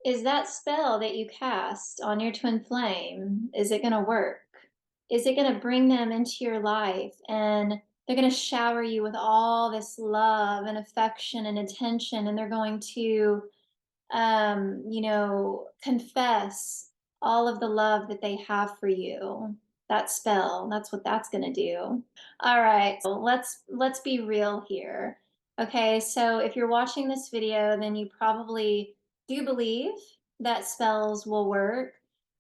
Is that spell that you cast on your twin flame, is it gonna work? Is it gonna bring them into your life and they're gonna shower you with all this love and affection and attention, and they're going to, confess all of the love that they have for you? That spell, that's what that's gonna do. All right, so let's be real here. Okay, so if you're watching this video, then you probably do believe that spells will work,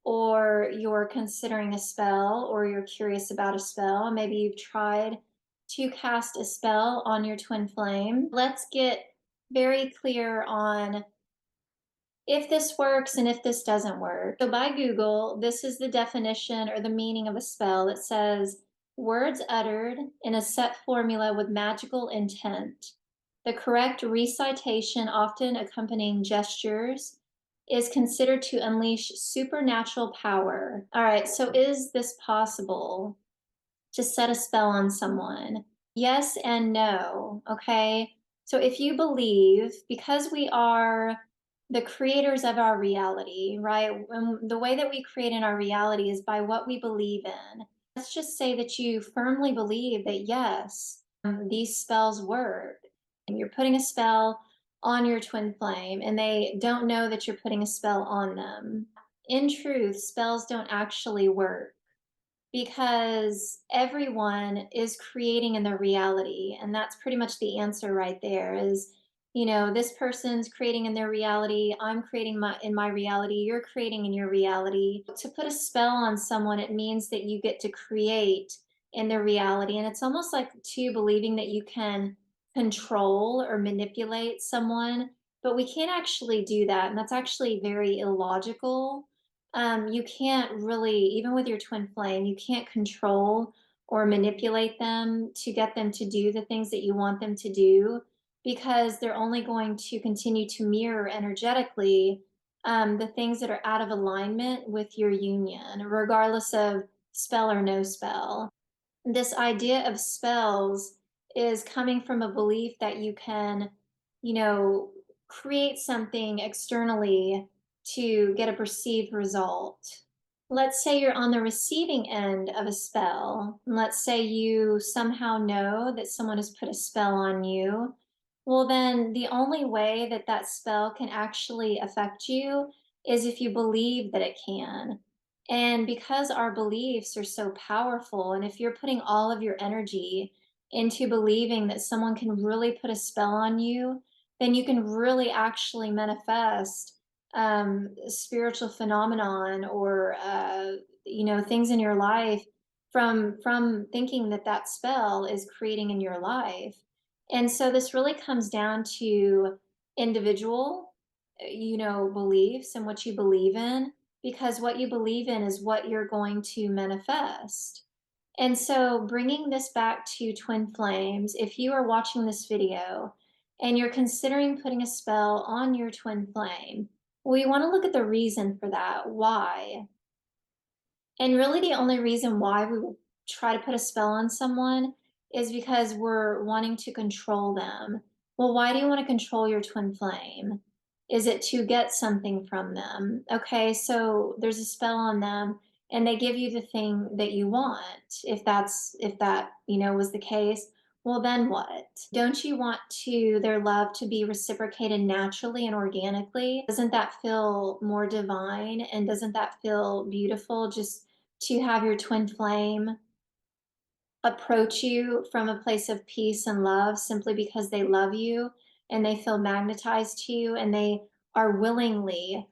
or you're considering a spell, or you're curious about a spell. Maybe you've tried to cast a spell on your twin flame. Let's get very clear on if this works and if this doesn't work. So by Google, this is the definition or the meaning of a spell. It says words uttered in a set formula with magical intent. The correct recitation, often accompanying gestures, is considered to unleash supernatural power. All right, so is this possible to set a spell on someone? Yes and no. Okay. So if you believe, because we are the creators of our reality, right? And the way that we create in our reality is by what we believe in. Let's just say that you firmly believe that yes, these spells work, and you're putting a spell on your twin flame, and they don't know that you're putting a spell on them. In truth, spells don't actually work because everyone is creating in their reality, and that's pretty much the answer right there. Is, this person's creating in their reality, I'm creating in my reality, you're creating in your reality. To put a spell on someone, it means that you get to create in their reality, and it's almost like too believing that you can control or manipulate someone, but we can't actually do that, and that's actually very illogical. You can't really, even with your twin flame, you can't control or manipulate them to get them to do the things that you want them to do, because they're only going to continue to mirror energetically the things that are out of alignment with your union, regardless of spell or no spell. This idea of spells is coming from a belief that you can, you know, create something externally to get a perceived result. Let's say you're on the receiving end of a spell. Let's say you somehow know that someone has put a spell on you. Well, then the only way that that spell can actually affect you is if you believe that it can. And because our beliefs are so powerful, and if you're putting all of your energy into believing that someone can really put a spell on you, then you can really actually manifest spiritual phenomenon, or things in your life from thinking that that spell is creating in your life. And so this really comes down to individual, beliefs and what you believe in, because what you believe in is what you're going to manifest. And so, bringing this back to twin flames, if you are watching this video and you're considering putting a spell on your twin flame, well, you want to look at the reason for that. Why? And really, the only reason why we will try to put a spell on someone is because we're wanting to control them. Well, why do you want to control your twin flame? Is it to get something from them? Okay, so there's a spell on them and they give you the thing that you want. If that was the case, well, then what? Don't you want their love to be reciprocated naturally and organically? Doesn't that feel more divine? And doesn't that feel beautiful, just to have your twin flame approach you from a place of peace and love simply because they love you and they feel magnetized to you and they are willingly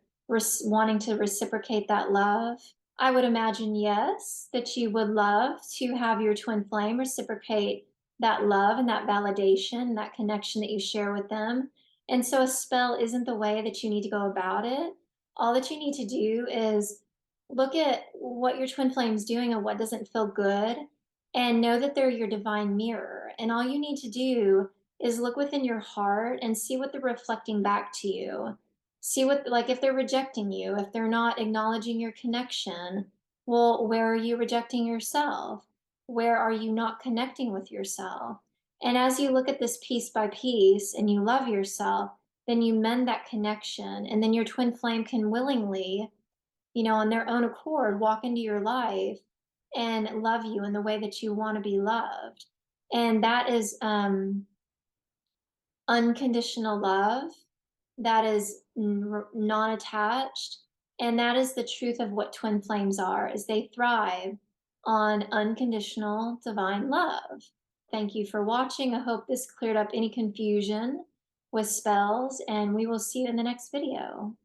wanting to reciprocate that love? I would imagine, yes, that you would love to have your twin flame reciprocate that love and that validation and that connection that you share with them. And so a spell isn't the way that you need to go about it. All that you need to do is look at what your twin flame is doing and what doesn't feel good, and know that they're your divine mirror. And all you need to do is look within your heart and see what they're reflecting back to you. See what, like, if they're rejecting you, if they're not acknowledging your connection, well, where are you rejecting yourself? Where are you not connecting with yourself? And as you look at this piece by piece and you love yourself, then you mend that connection. And then your twin flame can willingly, on their own accord, walk into your life and love you in the way that you want to be loved. And that is unconditional love, that is non-attached, and that is the truth of what twin flames are, is they thrive on unconditional divine love. Thank you for watching. I hope this cleared up any confusion with spells, and we will see you in the next video.